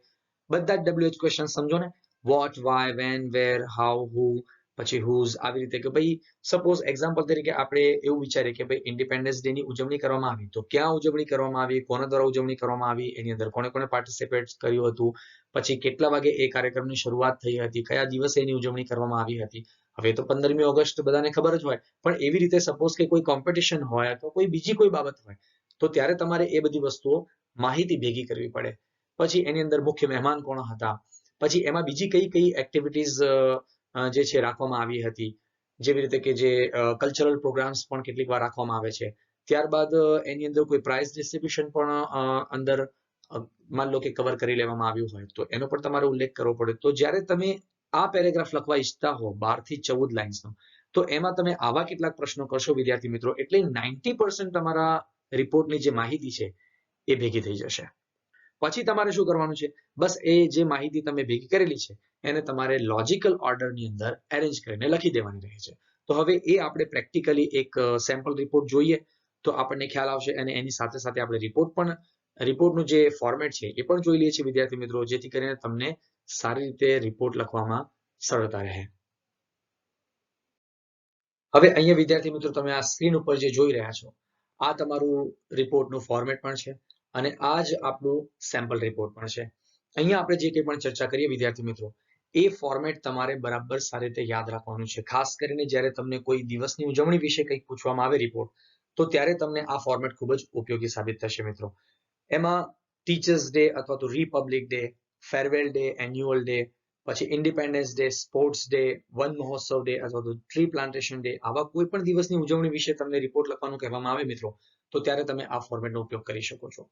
બધા જ WH ક્વેશ્ચન સમજો ને. What, why, when, where, how, who, પછી હુઝ, આવી રીતે કે ભાઈ સપોઝ એક્ઝામ્પલ તરીકે આપણે એવું વિચારીએ કે ભાઈ ઇન્ડિપેન્ડન્સ ડે ની ઉજવણી કરવામાં આવી તો ક્યાં ઉજવણી કરવામાં આવી, કોના દ્વારા ઉજવણી કરવામાં આવી, એની અંદર કોને કોને પાર્ટિસિપેટ કર્યું હતું, પછી કેટલા વાગે એ કાર્યક્રમની શરૂઆત થઈ હતી, કયા દિવસે એની ઉજવણી કરવામાં આવી હતી. હવે તો 15મી ઓગસ્ટ બધાને ખબર જ હોય, પણ એવી રીતે સપોઝ કે કોઈ કોમ્પિટિશન હોય અથવા કોઈ બીજી કોઈ બાબત હોય તો ત્યારે તમારે એ બધી વસ્તુઓ માહિતી ભેગી કરવી પડે. પછી એની અંદર મુખ્ય મહેમાન કોણ હતા, પછી એમાં બીજી કઈ કઈ એક્ટિવિટીઝ જે છે રાખવામાં આવી હતી, જેવી રીતે કે જે કલ્ચરલ પ્રોગ્રામ્સ પણ કેટલીક વાર રાખવામાં આવે છે. ત્યારબાદ એની અંદર કોઈ પ્રાઇઝ ડિસ્ટ્રીબ્યુશન પણ અંદર માન લો કે કવર કરી લેવામાં આવ્યું હોય તો એનો પણ તમારે ઉલ્લેખ કરવો પડે. તો જ્યારે તમે આ પેરેગ્રાફ લખવા ઈચ્છતા હો 12 થી 14 લાઇન્સનો તો એમાં તમે આવા કેટલાક પ્રશ્નો કરશો વિદ્યાર્થી મિત્રો એટલે 90% તમારા રિપોર્ટની જે માહિતી છે એ ભેગી થઈ જશે. પછી તમારે શું કરવાનું છે? બસ એ જે માહિતી તમે ભેગી કરેલી છે એને તમારે લોજિકલ ઓર્ડરની અંદર એરેન્જ કરીને લખી દેવાની રહે છે. તો હવે એ આપણે પ્રેક્ટિકલી એક સેમ્પલ રિપોર્ટ જોઈએ તો આપણને ખ્યાલ આવશે અને એની સાથે સાથે આપણે રિપોર્ટનું જે ફોર્મેટ છે એ પણ જોઈ લઈએ છીએ વિદ્યાર્થી મિત્રો, જેથી કરીને તમને સારી રીતે રિપોર્ટ લખવામાં સરળતા રહે. હવે અહીંયા વિદ્યાર્થી મિત્રો તમે આ સ્ક્રીન ઉપર જે જોઈ રહ્યા છો આ તમારું રિપોર્ટનું ફોર્મેટ પણ છે અને આ જ આપણું સેમ્પલ રિપોર્ટ પણ છે. અહીંયા આપણે જે કંઈ પણ ચર્ચા કરીએ વિદ્યાર્થી મિત્રો એ ફોર્મેટ તમારે બરાબર સારી રીતે યાદ રાખવાનું છે. ખાસ કરીને જ્યારે તમને કોઈ દિવસની ઉજવણી વિશે કંઈક પૂછવામાં આવે રિપોર્ટ તો ત્યારે તમને આ ફોર્મેટ ખૂબ જ ઉપયોગી સાબિત થશે મિત્રો. એમાં ટીચર્સ ડે અથવા તો Republic Day, farewell day, annual day, પછી Independence Day, sports day, Van Mahotsav day અથવા તો ટ્રી પ્લાન્ટેશન ડે, આવા કોઈ પણ દિવસની ઉજવણી વિશે તમને રિપોર્ટ લખવાનું કહેવામાં આવે મિત્રો, તો ત્યારે તમે આ ફોર્મેટનો ઉપયોગ કરી શકો છો.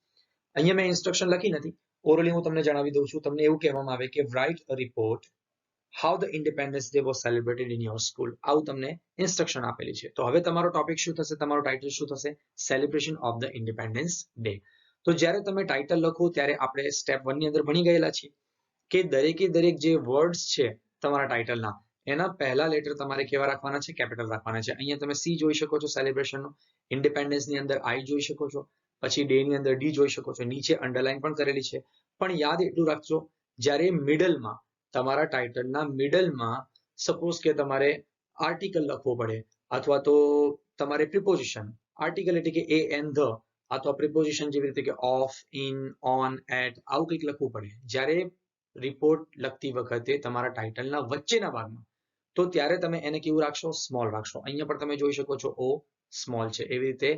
અહીંયા મેં ઇન્સ્ટ્રક્શન લખી નથી, ઓરલી હું તમને જણાવી દઉં છું. તમને એવું કહેવામાં આવે કે write a report how the Independence Day was celebrated in your school. આવું તમને ઇન્સ્ટ્રક્શન આપેલી છે. તો હવે તમારો ટોપિક શું થશે, તમારો ટાઇટલ શું થશે? Celebration of the Independence day. તો જ્યારે તમે ટાઇટલ લખો ત્યારે આપણે સ્ટેપ 1 ની અંદર ભણી ગયેલા છીએ કે દરેકે દરેક જે વર્ડ્સ છે તમારા ટાઇટલના, એના પહેલા લેટર તમારે કેવા રાખવાના છે? કેપિટલ રાખવાના છે. અહીંયા તમે સી જોઈ શકો છો સેલિબ્રેશનનો, ઇન્ડિપેન્ડન્સની અંદર આઈ જોઈ શકો છો, પછી ડે ની અંદર ડી જોઈ શકો છો, નીચે અંડરલાઈન પણ કરેલી છે. પણ યાદ એટલું રાખજો, જ્યારે મિડલમાં, તમારા ટાઇટલના મિડલમાં સપોઝ કે તમારે આર્ટિકલ લખવો પડે અથવા તો તમારે પ્રિપોઝિશન, આર્ટિકલ એટલે કે એ એન ધ, અથવા પ્રિપોઝિશન જેવી રીતે કે ઓફ, ઇન, ઓન, એટ, આવું કંઈક લખવું પડે જ્યારે રિપોર્ટ લખતી વખતે તમારા ટાઇટલના વચ્ચેના ભાગમાં, તો ત્યારે તમે એને કેવું રાખશો? સ્મોલ રાખશો. અહીંયા પણ તમે જોઈ શકો છો ઓ સ્મોલ છે, એવી રીતે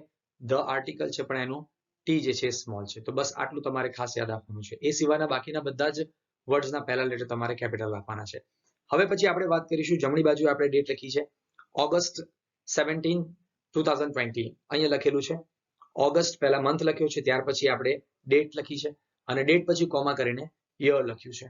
ધ આર્ટિકલ છે પણ એનું ટી જે છે સ્મોલ છે. તો બસ આટલું તમારે ખાસ યાદ રાખવાનું છે. એ સિવાયના બાકીના બધા જ વર્ડ્સના પહેલા લેટર તમારે કેપિટલ રાખવાના છે. હવે પછી આપણે વાત કરીશું, જમણી બાજુ આપણે ડેટ લખી છે ઓગસ્ટ 17, 2020. અહીંયા લખેલું છે ઓગસ્ટ, પહેલા મંથ લખ્યો છે, ત્યાર પછી આપણે ડેટ લખી છે અને ડેટ પછી કોમા કરીને યર લખ્યું છે.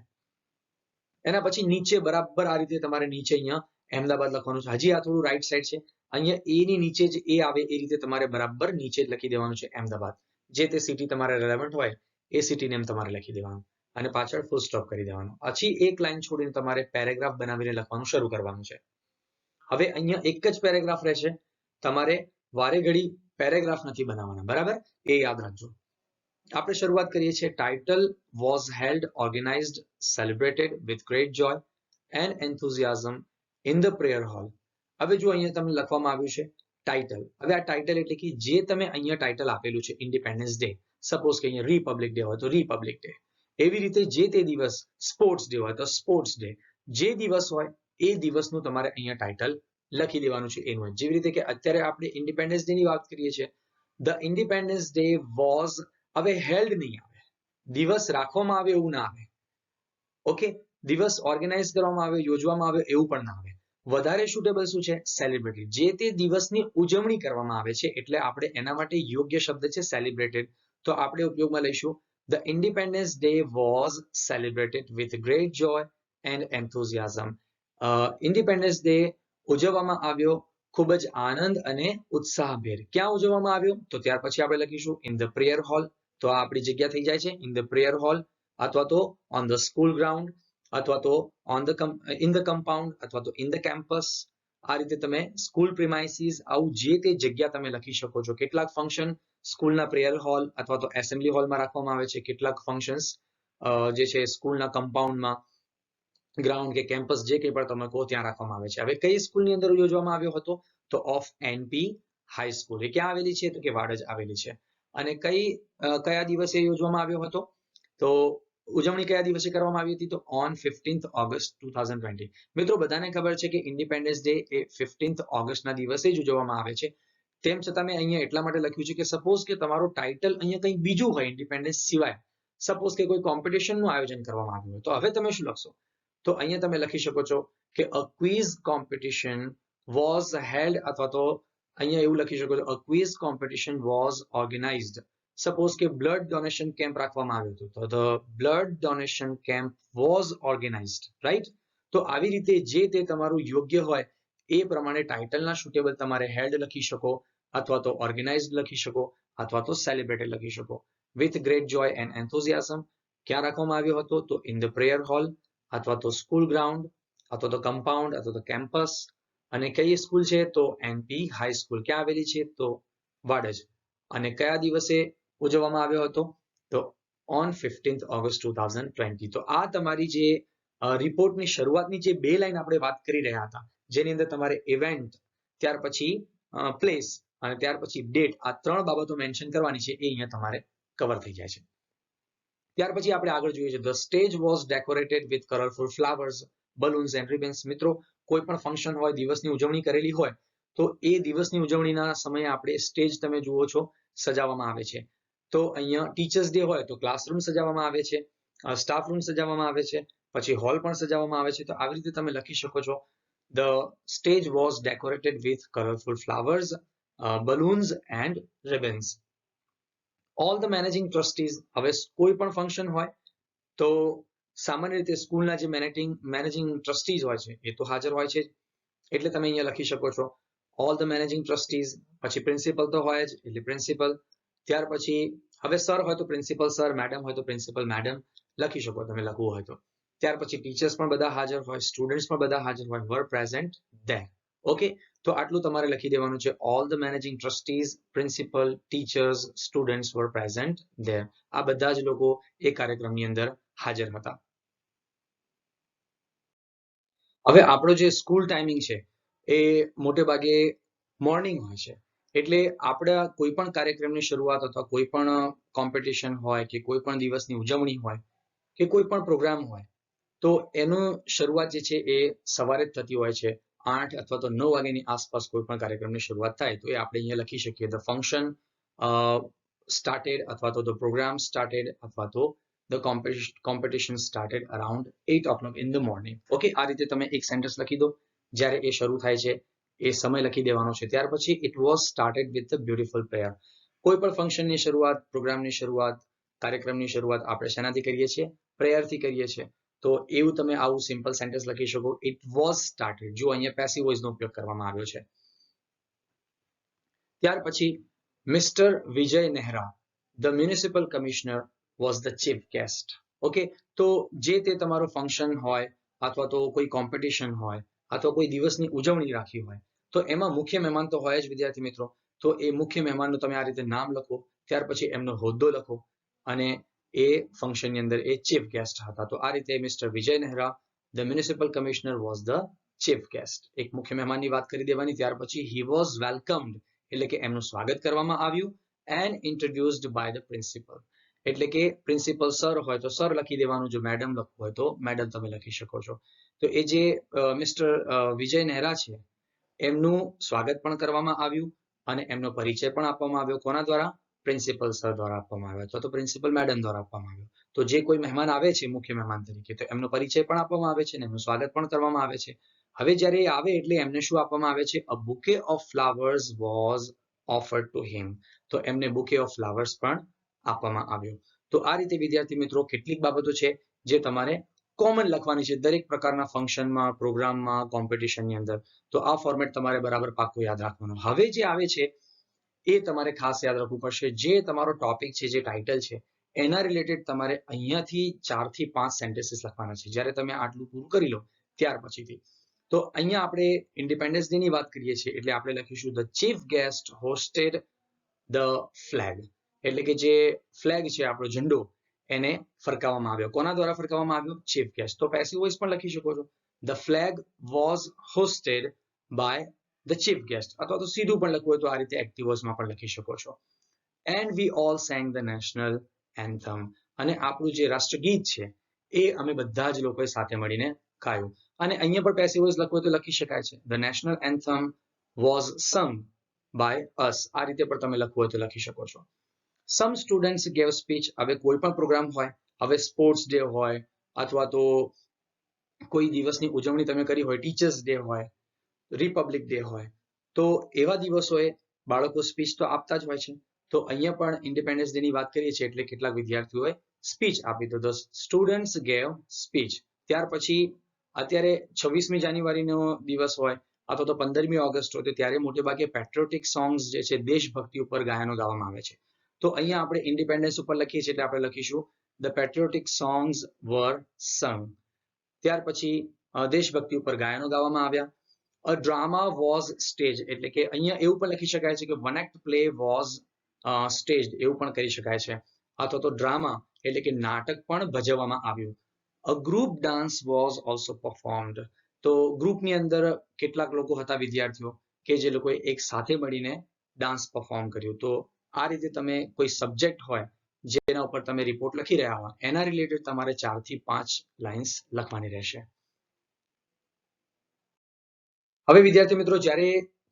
એના પછી નીચે બરાબર આ રીતે તમારે નીચે અહીંયા અહેમદાબાદ લખવાનું છે. હજી આ થોડું રાઈટ સાઈડ છે, અહીંયા એ ની નીચે જ એ આવે એ રીતે તમારે બરાબર નીચે જ લખી દેવાનું છે અહેમદાબાદ. જે તે સિટી તમારે રેલેવન્ટ હોય એ સિટી નેમ તમારે લખી દેવાનું અને પાછળ ફૂલ સ્ટોપ કરી દેવાનું. પછી એક લાઈન છોડીને તમારે પેરેગ્રાફ બનાવીને લખવાનું શરૂ કરવાનું છે. હવે અહીંયા એક જ પેરેગ્રાફ રહેશે, તમારે વારે ઘડી પેરેગ્રાફ નથી બનાવવાના, બરાબર? એ યાદ રાખજો. આપણે શરૂઆત કરીએ છીએ. Title was held, organised, celebrated with great joy and enthusiasm in the prayer hall. હવે જો અહીંયા તમને લખવામાં આવ્યું છે ટાઇટલ. હવે આ ટાઇટલ એટલે કે જે તમે અહીંયા ટાઇટલ આપેલું છે ઇન્ડિપેન્ડન્સ ડે, સપોઝ કે અહીંયા રિપબ્લિક ડે હોય તો રિપબ્લિક ડે, એવી રીતે જે તે દિવસ, સ્પોર્ટ્સ ડે હોય તો સ્પોર્ટ્સ ડે, જે દિવસ હોય એ દિવસનું તમારે અહીંયા ટાઇટલ લખી દેવાનું છે એનું. જેવી રીતે કે અત્યારે આપણે ઇન્ડિપેન્ડન્સ ડે ની વાત કરીએ છીએ, ધ ઇન્ડિપેન્ડન્સ ડે વોઝ, હવે હેલ્ડ નહીં આવે, દિવસ રાખવામાં આવે એવું ના આવે. ઓકે, દિવસ ઓર્ગેનાઇઝ કરવામાં આવે, યોજવામાં આવે એવું પણ ના આવે. વધારે સુટેબલ શું છે? સેલિબ્રેટેડ. જે તે દિવસની ઉજવણી કરવામાં આવે છે એટલે આપણે એના માટે યોગ્ય શબ્દ છે સેલિબ્રેટેડ. તો આપણે ઉપયોગમાં લઈશું the Independence Day was celebrated with great joy and enthusiasm. Independence Day ઉજવવામાં આવ્યો ખૂબ જ આનંદ અને ઉત્સાહભેર. ક્યાં ઉજવવામાં આવ્યો? તો ત્યાર પછી આપણે લખીશું ઇન ધ પ્રેયર હોલ. તો આ આપણી જગ્યા થઈ જાય છે ઇન ધ પ્રેયર હોલ, અથવા તો ઓન ધ સ્કૂલ ગ્રાઉન્ડ, અથવા તો on the in the compound, અથવા તો ઇન ધ કેમ્પસ. આ રીતે તમે સ્કૂલ પ્રિમાઇસીસ, આવું જે તે જગ્યા તમે લખી શકો છો. કેટલાક ફંક્શન સ્કૂલના પ્રેયર હોલ અથવા તો એસેમ્બલી હોલમાં રાખવામાં આવે છે, કેટલાક ફંક્શન્સ જે છે સ્કૂલના કમ્પાઉન્ડમાં, ગ્રાઉન્ડ કે કેમ્પસ જે કંઈ પણ તમે કહો ત્યાં રાખવામાં આવે છે. હવે કઈ સ્કૂલની અંદર યોજવામાં આવ્યો હતો? તો ઓફ એનપી હાઈસ્કૂલ. એ ક્યાં આવેલી છે? તો કે વાડજ આવેલી છે. અને કયા દિવસે યોજવામાં આવ્યો હતો? તો ઉજવણી કયા દિવસે કરવામાં આવી હતી? તો ઓન 15th ઓગસ્ટ 2020. મિત્રો બધાને ખબર છે કે ઇન્ડિપેન્ડન્સ ડે એ 15th ઓગસ્ટના દિવસે જ ઉજવવામાં આવે છે. તેમ છતાં મેં અહીંયા એટલા માટે લખ્યું છે કે સપોઝ કે તમારો ટાઇટલ અહીંયા કંઈક બીજું હોય ઇન્ડિપેન્ડન્સ સિવાય, સપોઝ કે કોઈ કોમ્પિટિશનનું આયોજન કરવામાં આવ્યું હોય, તો હવે તમે શું લખશો? તો અહીંયા તમે લખી શકો છો કે a quiz competition was held, અથવા તો અહીંયા એવું લખી શકો છો a quiz competition was organised. Suppose કે બ્લડ ડોનેશન કેમ્પ રાખવામાં આવ્યો હતો, તો the blood donation camp was organised, right? તો આવી રીતે જે તે તમારું યોગ્ય હોય એ પ્રમાણે ટાઇટલના સુટેબલ તમારે હેલ્ડ લખી શકો, અથવા તો ઓર્ગેનાઇઝડ લખી શકો, અથવા તો સેલિબ્રેટેડ લખી શકો. With great joy and enthusiasm ક્યાં રાખવામાં આવ્યો હતો? તો ઇન ધ પ્રેયર હોલ, અથવા તો સ્કૂલ ગ્રાઉન્ડ, અથવા તો કમ્પાઉન્ડ, અથવા તો કેમ્પસ. અને કઈ સ્કૂલ છે? તો એનપી હાઈસ્કૂલ. ક્યાં આવેલી છે? તો વાડજ. અને કયા દિવસે ઉજવવામાં આવ્યો હતો? તો ઓન 15th ઓગસ્ટ 2020. તો આ તમારી જે રિપોર્ટની શરૂઆતની જે બે લાઈન આપણે વાત કરી રહ્યા હતા, જેની અંદર તમારે ઇવેન્ટ, ત્યાર પછી પ્લેસ અને ત્યાર પછી ડેટ, આ ત્રણ બાબતો મેન્શન કરવાની છે, એ અહીંયા તમારે કવર થઈ જાય છે. ત્યાર પછી આપણે આગળ જોઈએ છે the stage was decorated with colourful flowers, balloons and ribbons. મિત્રો કોઈ પણ ફંક્શન હોય, દિવસની ઉજવણી કરેલી હોય, તો એ દિવસની ઉજવણીના સમયે આપણે સ્ટેજ તમે જુઓ છો સજાવવામાં આવે છે. તો અહીંયા ટીચર્સ ડે હોય તો ક્લાસરૂમ સજાવવામાં આવે છે, સ્ટાફ રૂમ સજાવવામાં આવે છે, પછી હોલ પણ સજાવવામાં આવે છે. તો આવી રીતે તમે લખી શકો છો. The stage was decorated with colorful flowers, balloons and ribbons. All the managing trustees, હવે કોઈ પણ ફંક્શન હોય તો સામાન્ય રીતે સ્કૂલના જે મેનેજિંગ ટ્રસ્ટીઝ હોય છે એ તો હાજર હોય છે, એટલે તમે અહીંયા લખી શકો છો ઓલ ધ મેનેજિંગ ટ્રસ્ટીઝ. પછી પ્રિન્સિપલ તો હોય જ એટલે પ્રિન્સિપલ. ત્યાર પછી હવે સર હોય તો પ્રિન્સિપલ સર, મેડમ હોય તો પ્રિન્સિપલ મેડમ લખી શકો તમે લખવું હોય તો. ત્યાર પછી ટીચર્સ પણ બધા હાજર હોય, સ્ટુડન્ટ્સ પણ બધા હાજર હોય, વર પ્રેઝન્ટ ધેર. ઓકે, તો આટલું તમારે લખી દેવાનું છે. All the managing trustees, principal, teachers, students were present there. આ બધા જ લોકો એ કાર્યક્રમની અંદર હાજર હતા. હવે આપણો જે સ્કૂલ ટાઈમિંગ છે એ મોટે ભાગે મોર્નિંગ હોય છે, એટલે આપણા કોઈ પણ કાર્યક્રમની શરૂઆત અથવા કોઈ પણ કોમ્પિટિશન હોય કે કોઈ પણ દિવસની ઉજવણી હોય કે કોઈ પણ પ્રોગ્રામ હોય તો એનું શરૂઆત જે છે એ સવારે જ થતી હોય છે. 8 અથવા તો 9 વાગ્યાની આસપાસ કોઈ પણ કાર્યક્રમની શરૂઆત થાય તો એ આપણે અહીંયા લખી શકીએ ધ ફંક્શન સ્ટાર્ટેડ અથવા તો ધ પ્રોગ્રામ સ્ટાર્ટેડ અથવા તો the competition started around 8 o'clock in the morning. Okay, આ રીતે તમે એક સેન્ટેન્સ લખી દો જ્યારે એ શરૂ થાય છે એ સમય લખી દેવાનો છે. ત્યાર પછી it was started with the beautiful prayer. કોઈ પણ ફંક્શનની શરૂઆત, પ્રોગ્રામની શરૂઆત, કાર્યક્રમની શરૂઆત આપણે શેનાથી કરીએ છીએ? પ્રેયરથી કરીએ છીએ. તો એવું તમે આવું સિમ્પલ સેન્ટેન્સ લખી શકો. It was started. જો અહીંયા પેસિવ વોઇસનો ઉપયોગ કરવામાં આવ્યો છે. ત્યાર પછી mister Vijay Nehra, the municipal commissioner, was the chief guest. Okay, તો જે તે તમારો ફંક્શન હોય અથવા તો કોઈ કોમ્પિટિશન હોય અથવા કોઈ દિવસની ઉજવણી રાખી હોય તો એમાં મુખ્ય મહેમાન તો હોય જ વિદ્યાર્થી મિત્રો. તો એ મુખ્ય મહેમાનનું તમે આ રીતે નામ લખો, ત્યાર પછી એમનો હોદ્દો લખો અને એ ફંક્શનની અંદર એ ચીફ ગેસ્ટ હતા. તો આ રીતે mister Vijay Nehra, the municipal commissioner, was the chief guest. એક મુખ્ય મહેમાનની વાત કરી દેવાની. ત્યાર પછી હી વોઝ વેલકમ્ડ એટલે કે એમનું સ્વાગત કરવામાં આવ્યું and introduced by the principal. એટલે કે પ્રિન્સિપલ સર હોય તો સર લખી દેવાનું, જો મેડમ લખવું હોય તો મેડમ તમે લખી શકો છો. તો એ જે મિસ્ટર વિજય નેહરા છે એમનું સ્વાગત પણ કરવામાં આવ્યું અને એમનો પરિચય પણ આપવામાં આવ્યો. કોના દ્વારા? પ્રિન્સિપલ સર દ્વારા આપવામાં આવ્યો અથવા તો પ્રિન્સિપલ મેડમ દ્વારા આપવામાં આવ્યો. તો જે કોઈ મહેમાન આવે છે મુખ્ય મહેમાન તરીકે તો એમનો પરિચય પણ આપવામાં આવે છે અને એમનું સ્વાગત પણ કરવામાં આવે છે. હવે જ્યારે એ આવે એટલે એમને શું આપવામાં આવે છે? A bouquet of flowers was offered to him. તો એમને બુકે ઓફ ફ્લાવર્સ પણ આપવામાં આવ્યો. તો આ રીતે વિદ્યાર્થી મિત્રો કેટલીક બાબતો છે જે તમારે કોમન લખવાની છે દરેક પ્રકારના ફંક્શનમાં, પ્રોગ્રામમાં, કોમ્પિટિશનની અંદર. તો આ ફોર્મેટ તમારે બરાબર પાક્કું યાદ રાખવાનું. હવે જે આવે છે એ તમારે ખાસ યાદ રાખવું પડશે. જે તમારો ટોપિક છે, જે ટાઇટલ છે એના રિલેટેડ તમારે અહીંયાથી 4 થી 5 સેન્ટેન્સીસ લખવાના છે. જ્યારે તમે આટલું પૂરું કરી લો ત્યાર પછીથી. તો અહીંયા આપણે ઇન્ડિપેન્ડન્સ ડે ની વાત કરીએ છીએ એટલે આપણે લખીશું the chief guest hosted the flag. એટલે કે જે ફ્લેગ છે આપણો ઝંડો એને ફરકાવવામાં આવ્યો. કોના દ્વારા ફરકાવવામાં આવ્યો? Chief guest. તો પેસિવ વોઇસ પણ લખી શકો છો. The flag was hosted by the chief guest. અથવા તો સીધું પણ લખવું હોય તો આ રીતે એક્ટિવ વોઇસમાં પણ લખી શકો છો. And we all sang the national anthem. અને આપણું જે રાષ્ટ્રગીત છે એ અમે બધા જ લોકોએ સાથે મળીને ગાયું. અને અહીંયા પણ પેસિવ વોઇસ લખવું હોય તો લખી શકાય છે. The national anthem was sung by us. આ રીતે પણ તમે લખવું હોય તો લખી શકો છો. સમ સ્ટુડન્ટ્સ ગેવ સ્પીચ. હવે કોઈ પણ પ્રોગ્રામ હોય, હવે સ્પોર્ટ્સ ડે હોય અથવા તો કોઈ દિવસની ઉજવણી તમે કરી હોય, ટીચર્સ ડે હોય, રિપબ્લિક ડે હોય, તો એવા દિવસોએ બાળકો સ્પીચ તો આપતા જ હોય છે. તો અહીંયા પણ ઇન્ડિપેન્ડન્સ ડે ની વાત કરીએ છીએ એટલે કેટલાક વિદ્યાર્થીઓએ સ્પીચ આપી. તો ધ સ્ટુડન્ટ્સ ગેવ સ્પીચ. ત્યાર પછી અત્યારે 26મી જાન્યુઆરીનો દિવસ હોય અથવા તો 15મી ઓગસ્ટ હોય તો ત્યારે મોટે ભાગે પેટ્રિયોટિક સોંગ્સ જે છે દેશભક્તિ ઉપર ગાયનો ગાવામાં આવે છે. તો અહીંયા આપણે ઇન્ડિપેન્ડન્સ ઉપર લખીએ છીએ એટલે આપણે લખીશું ધ પેટ્રિયોટિક સોંગ્સ વર સંગ. ત્યાર પછી દેશભક્તિ ઉપર ગાયનો ગાવામાં આવ્યા. અ ડ્રામા વોઝ સ્ટેજ. એટલે કે અહીંયા એવું પણ લખી શકાય છે કે વન એક્ટ પ્લે વોઝ સ્ટેજ્ડ. એવું પણ કરી શકાય છે. અથવા તો ડ્રામા એટલે કે નાટક પણ ભજવવામાં આવ્યું. A group dance was also performed. તો ગ્રુપની અંદર કેટલાક લોકો હતા વિદ્યાર્થીઓ કે જે લોકોએ એક સાથે મળીને ડાન્સ પરફોર્મ કર્યું. તો આ રીતે તમે કોઈ સબ્જેક્ટ હોય જેના ઉપર તમે રિપોર્ટ લખી રહ્યા હોય એના રિલેટેડ તમારે 4 થી 5 લાઇન્સ લખવાની રહેશે. હવે વિદ્યાર્થી મિત્રો જ્યારે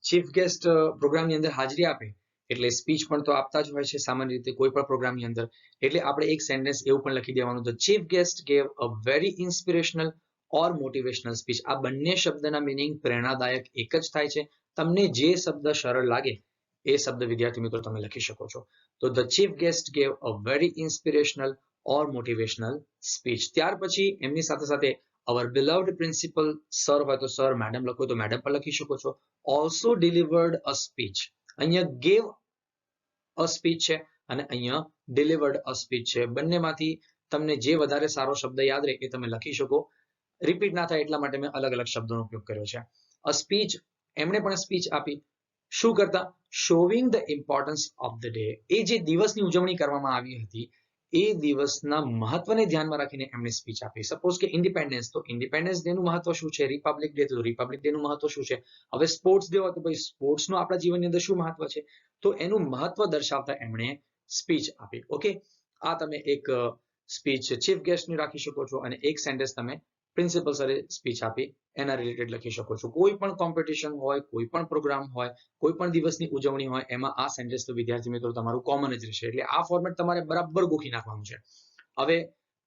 ચીફ ગેસ્ટ પ્રોગ્રામની અંદર હાજરી આપે એટલે સ્પીચ પણ તો આપતા જ હોય છે સામાન્ય રીતે કોઈ પણ પ્રોગ્રામની અંદર. એટલે આપણે એક સેન્ટેન્સ એવું પણ લખી દેવાનું, the chief guest gave a very inspirational or motivational speech. આ બંને શબ્દના મિનિંગ પ્રેરણાદાયક એક જ થાય છે. તમને જે શબ્દ સરળ લાગે એ શબ્દ વિદ્યાર્થી મિત્રો તમે લખી શકો છો. તો the chief guest gave a very inspirational or motivational speech. ત્યાર પછી એમની સાથે સાથે અવર બિલવ્ડ પ્રિન્સિપલ સર હોય તો સર, મેડમ લખો તો મેડમ પણ લખી શકો છો. Also delivered a speech. અહીંયા ગેવ અ સ્પીચ છે અને અહીંયા ડિલિવર્ડ અ સ્પીચ છે. બંનેમાંથી તમને જે વધારે સારો શબ્દ યાદ રહે એ તમે લખી શકો. રિપીટ ના થાય એટલા માટે મેં અલગ અલગ શબ્દોનો ઉપયોગ કર્યો છે. અ સ્પીચ, એમણે પણ સ્પીચ આપી. શું કરતા? Showing the importance of the day. એ જે દિવસની ઉજવણી કરવામાં આવી હતી એ દિવસના મહત્વને ધ્યાનમાં રાખીને એમણે સ્પીચ આપી. સપોઝ કે ઇન્ડિપેન્ડન્સ, તો ઇન્ડિપેન્ડન્સ ડે નું મહત્વ શું છે? રિપબ્લિક ડે, તો રિપબ્લિક ડે નું મહત્વ શું છે? હવે સ્પોર્ટ્સ ડે હોય તો ભાઈ સ્પોર્ટ્સનું આપણા જીવનની અંદર શું મહત્વ છે? તો એનું મહત્વ દર્શાવતા એમણે સ્પીચ આપી. ઓકે, આ તમે એક સ્પીચ ચીફ ગેસ્ટની રાખી શકો છો અને એક સેન્ટેન્સ તમે પ્રિન્સિપલ સરે સ્પીચ આપી એના રિલેટેડ લખી શકો છો. કોઈ પણ કોમ્પિટિશન હોય, કોઈ પણ પ્રોગ્રામ હોય, કોઈ પણ દિવસની ઉજવણી હોય, એમાં આ સેન્ટેન્સ તો વિદ્યાર્થી મિત્રો તમારું કોમન જ રહેશે. એટલે આ ફોર્મેટ તમારે બરાબર ગોખી નાખવાનું છે. હવે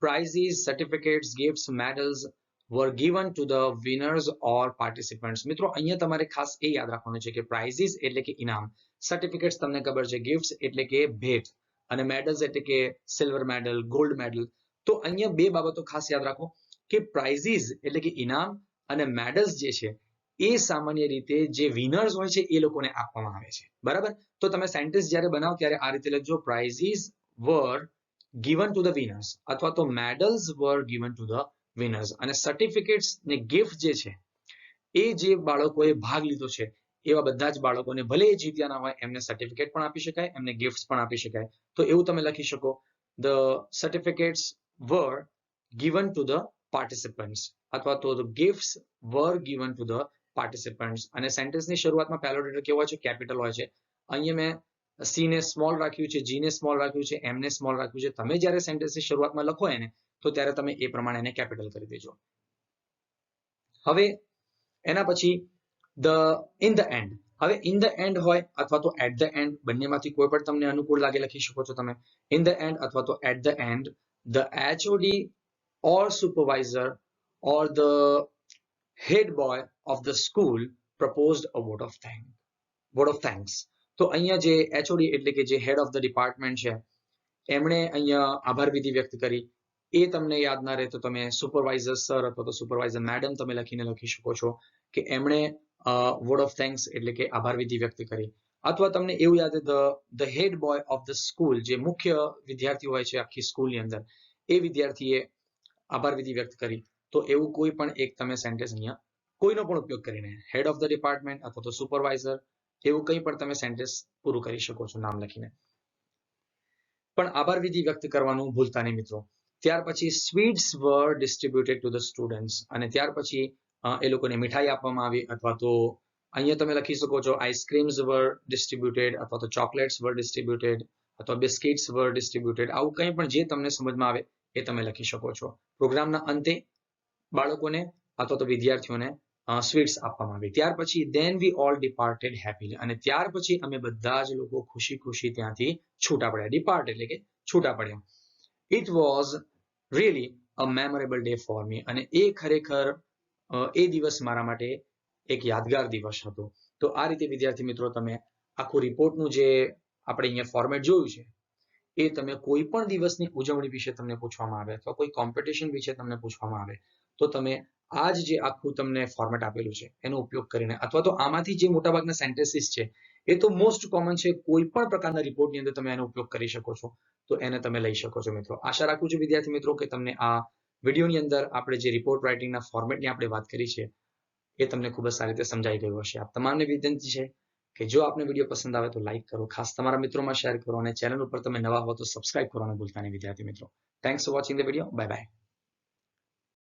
prizes, certificates, gifts, medals were given to the winners or participants. મિત્રો અહીંયા તમારે ખાસ એ યાદ રાખવાનું છે કે prizes એટલે કે ઇનામ, સર્ટિફિકેટ્સ તમને ખબર છે, ગિફ્ટ્સ એટલે કે ભેટ અને મેડલ્સ એટલે કે સિલ્વર મેડલ, ગોલ્ડ મેડલ. તો અહીંયા બે બાબતો ખાસ યાદ રાખો કે પ્રાઇઝીસ એટલે કે ઇનામ અને મેડલ્સ જે છે એ સામાન્ય રીતે જે વિનર્સ હોય છે એ લોકોને આપવામાં આવે છે. બરાબર? તો તમે સેન્ટેન્સ જ્યારે બનાવો ત્યારે આ રીતે લખજો, prizes were given to the winners, અથવા તો medals were given to the winners. અને સર્ટિફિકેટ્સ ને ગિફ્ટ જે છે એ જે બાળકોએ ભાગ લીધો છે એવા બધા જ બાળકોને, ભલે એ જીત્યા ના હોય, એમને સર્ટિફિકેટ પણ આપી શકાય, એમને ગિફ્ટ પણ આપી શકાય. તો એવું તમે લખી શકો, the certificates were given to the participants, અથવા તો the gifts were given to the participants. અને સેન્ટેન્સની શરૂઆતમાં પહેલો લેટર કેવો હોય છે? કેપિટલ હોય છે. અહીંયા મેં સી ને સ્મોલ રાખ્યું છે, જી ને સ્મોલ રાખ્યું છે, એમ ને સ્મોલ રાખ્યું છે. તમે જ્યારે સેન્ટેન્સની શરૂઆતમાં લખો એને તો ત્યારે તમે એ પ્રમાણે એને કેપિટલ કરી દેજો. હવે એના પછી ઇન ધ એન્ડ. હવે ઇન ધ એન્ડ હોય અથવા તો એટ ધ એન્ડ, બંનેમાંથી કોઈ પણ તમને અનુકૂળ લાગે લખી શકો છો તમે. ઇન ધ એન્ડ અથવા તો at the end, the HOD or supervisor or the head boy of the school proposed a vote of thanks. તો અહીંયા જે HOD એટલે કે જે હેડ ઓફ ધ ડિપાર્ટમેન્ટ છે એમણે અહીંયા આભાર વિધિ વ્યક્ત કરી. એ તમને યાદ ના રહે તો તમે સુપરવાઇઝર સર અથવા તો સુપરવાઇઝર મેડમ તમે લખીને લખી શકો છો કે એમણે વર્ડ ઓફ થેન્ક્સ એટલે કે આભાર વિધિ વ્યક્ત કરી. અથવા તમને એવું યાદ the head boy of the school, જે મુખ્ય વિદ્યાર્થી હોય છે આખી સ્કૂલની અંદર, એ વિદ્યાર્થીએ આભાર વિધિ વ્યક્ત કરી. તો એવું કોઈ પણ એક તમે સેન્ટેન્સ અહીંયા કોઈનો પણ ઉપયોગ કરીને, હેડ ઓફ ધ ડિપાર્ટમેન્ટ અથવા તો સુપરવાઇઝર, એવું કંઈ પણ તમે સેન્ટેન્સ પૂરું કરી શકો છો નામ લખીને. પણ આભાર વિધિ વ્યક્ત કરવાનું ભૂલતા નહીં મિત્રો. ત્યાર પછી sweets were distributed to the students, અને ત્યાર પછી એ લોકોને મીઠાઈ આપવામાં આવી, અથવા તો અહીંયા તમે લખી શકો છો આઈસ્ક્રીમ્સ વર ડિસ્ટ્રીબ્યુટેડ, અથવા તો ચોકલેટ્સ વર ડિસ્ટ્રીબ્યુટેડ, અથવા બિસ્કિટ્સ વર ડિસ્ટ્રીબ્યુટેડ. આવું કંઈ પણ જે તમને સમજમાં આવે એ તમે લખી શકો છો. પ્રોગ્રામના અંતે બાળકોને અથવા તો વિદ્યાર્થીઓને સ્વીટ્સ આપવામાં આવી. ત્યાર પછી then we all departed happily, અને ત્યાર પછી અમે બધા જ લોકો ખુશી ખુશી ત્યાંથી છૂટા પડ્યા. ડિપાર્ટ એટલે કે છૂટા પડ્યા. It was really a memorable day for me, અને એ ખરેખર એ દિવસ મારા માટે એક યાદગાર દિવસ હતો. તો આ રીતે વિદ્યાર્થી મિત્રો તમે આખું રિપોર્ટનું જે આપણે અહીંયા ફોર્મેટ જોયું છે એ તમે કોઈ પણ દિવસની ઉજવણી વિશે તમને પૂછવામાં આવે અથવા કોઈ કોમ્પિટિશન વિશે તમને પૂછવામાં આવે તો તમે આ જે આખું તમને ફોર્મેટ આપેલું છે એનો ઉપયોગ કરીને, અથવા તો આમાંથી જે મોટાભાગના સેન્ટેન્સીસ છે એ તો મોસ્ટ કોમન છે, કોઈ પણ પ્રકારના રિપોર્ટની અંદર તમે એનો ઉપયોગ કરી શકો છો, તો એને તમે લઈ શકો છો મિત્રો. આશા રાખું છું વિદ્યાર્થી મિત્રો કે તમને આ વિડીયોની અંદર આપણે જે રિપોર્ટ રાઇટિંગના ફોર્મેટની આપણે વાત કરી છે એ તમને ખૂબ જ સારી રીતે સમજાઈ ગયું હશે. આપ તમામને વિનંતી છે કે જો આપને વિડીયો પસંદ આવે તો લાઈક કરો, ખાસ તમારા મિત્રોમાં શેર કરો, અને ચેનલ ઉપર તમે નવા હો તો સબસ્ક્રાઇબ કરવાનું ભૂલતા નહીં વિદ્યાર્થી મિત્રો. Thanks for watching the video. Bye bye.